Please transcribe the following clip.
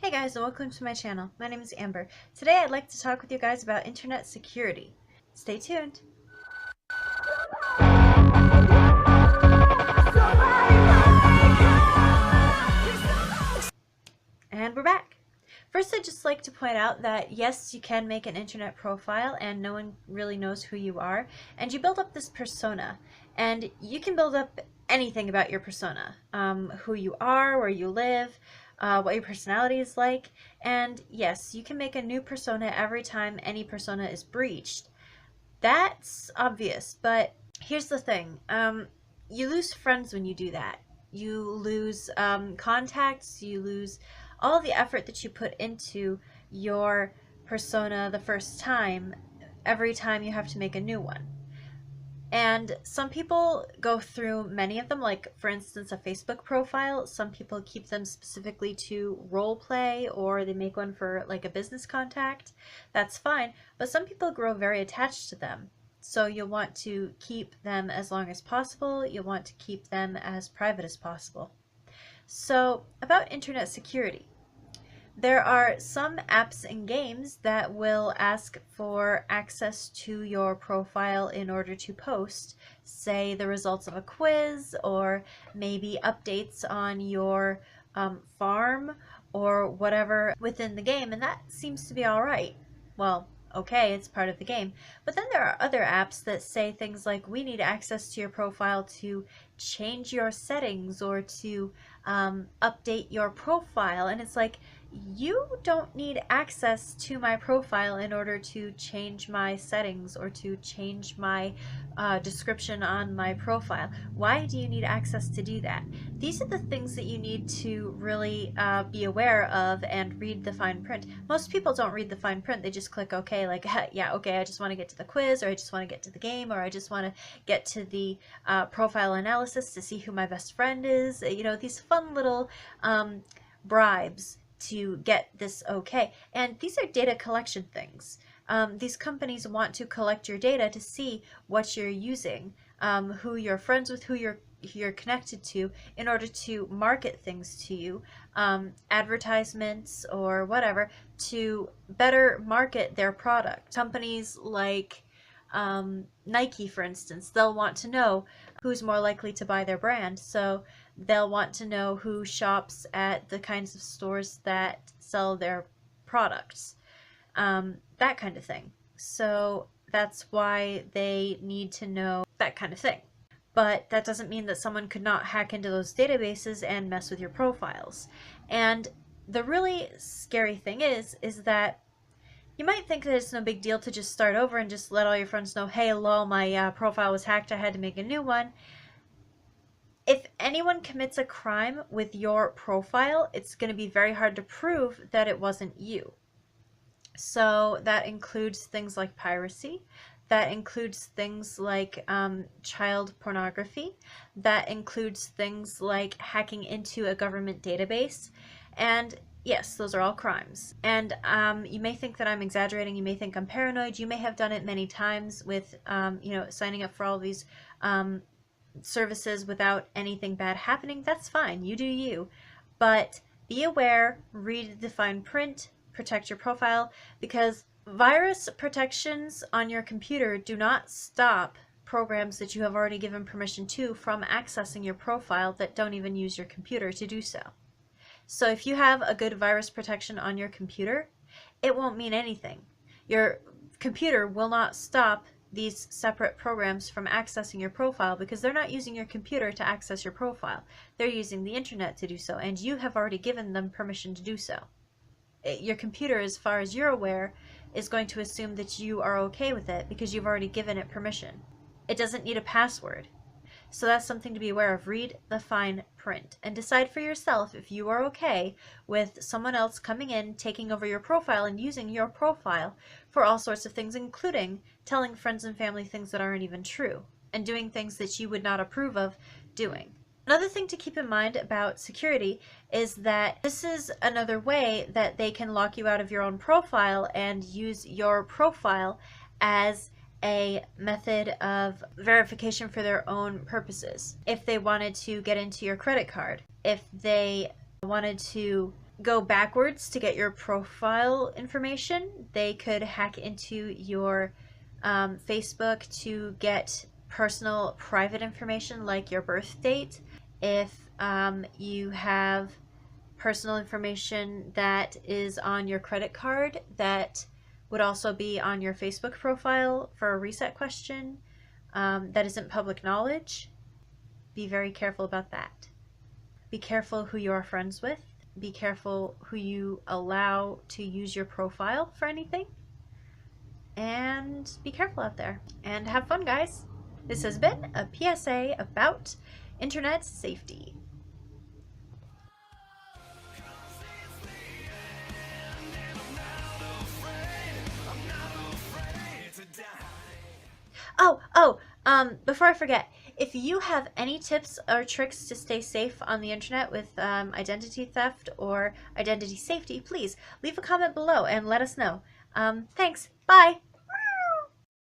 Hey guys, and welcome to my channel. My name is Amber. Today I'd like to talk with you guys about internet security. Stay tuned. And we're back. First, I'd just like to point out that yes, you can make an internet profile and no one really knows who you are, and you build up this persona, and you can build up anything about your persona, who you are, where you live, what your personality is like, and yes, you can make a new persona every time any persona is breached. That's obvious, but here's the thing. You lose friends when you do that. You lose contacts, you lose all the effort that you put into your persona the first time every time you have to make a new one. And some people go through many of them, like for instance a Facebook profile. Some people keep them specifically to role play, or they make one for like a business contact. That's fine, but some people grow very attached to them. So you'll want to keep them as long as possible. You'll want to keep them as private as possible. So about internet security. There are some apps and games that will ask for access to your profile in order to post, say, the results of a quiz, or maybe updates on your farm or whatever within the game, and that seems to be all right. Well, okay, it's part of the game. But then there are other apps that say things like, we need access to your profile to change your settings or to update your profile. And it's like, you don't need access to my profile in order to change my settings or to change my description on my profile. Why do you need access to do that? These are the things that you need to really be aware of and read the fine print. Most people don't read the fine print. They just click OK, like, yeah, okay, I just want to get to the quiz, or I just want to get to the game, or I just want to get to the profile analysis to see who my best friend is. You know, these fun little bribes to get this okay. And these are data collection things. These companies want to collect your data to see what you're using, who you're friends with, who you're connected to, in order to market things to you, advertisements or whatever, to better market their product. Companies like Nike, for instance, they'll want to know who's more likely to buy their brand. So they'll want to know who shops at the kinds of stores that sell their products, that kind of thing. So that's why they need to know that kind of thing. But that doesn't mean that someone could not hack into those databases and mess with your profiles. And the really scary thing is that you might think that it's no big deal to just start over and just let all your friends know, hey, lol, my profile was hacked, I had to make a new one. If anyone commits a crime with your profile, it's going to be very hard to prove that it wasn't you. So that includes things like piracy. That includes things like child pornography. That includes things like hacking into a government database. And yes, those are all crimes. And you may think that I'm exaggerating. You may think I'm paranoid. You may have done it many times with, signing up for all these services without anything bad happening. That's fine. You do you. But be aware, read the fine print, protect your profile, because virus protections on your computer do not stop programs that you have already given permission to from accessing your profile that don't even use your computer to do so. So if you have a good virus protection on your computer, it won't mean anything. Your computer will not stop these separate programs from accessing your profile, because they're not using your computer to access your profile. They're using the internet to do so, and you have already given them permission to do so. Your computer, as far as you're aware, is going to assume that you are okay with it because you've already given it permission. It doesn't need a password. So that's something to be aware of. Read the fine print and decide for yourself if you are okay with someone else coming in, taking over your profile, and using your profile for all sorts of things, including telling friends and family things that aren't even true, and doing things that you would not approve of doing. Another thing to keep in mind about security is that this is another way that they can lock you out of your own profile and use your profile as a method of verification for their own purposes. If they wanted to get into your credit card, if they wanted to go backwards to get your profile information. They could hack into your Facebook to get personal private information like your birth date. If you have personal information that is on your credit card that would also be on your Facebook profile for a reset question that isn't public knowledge, be very careful about that. Be careful who you are friends with. Be careful who you allow to use your profile for anything. And be careful out there. And have fun, guys. This has been a PSA about internet safety. Before I forget, if you have any tips or tricks to stay safe on the internet with identity theft or identity safety, please leave a comment below and let us know. Thanks. Bye.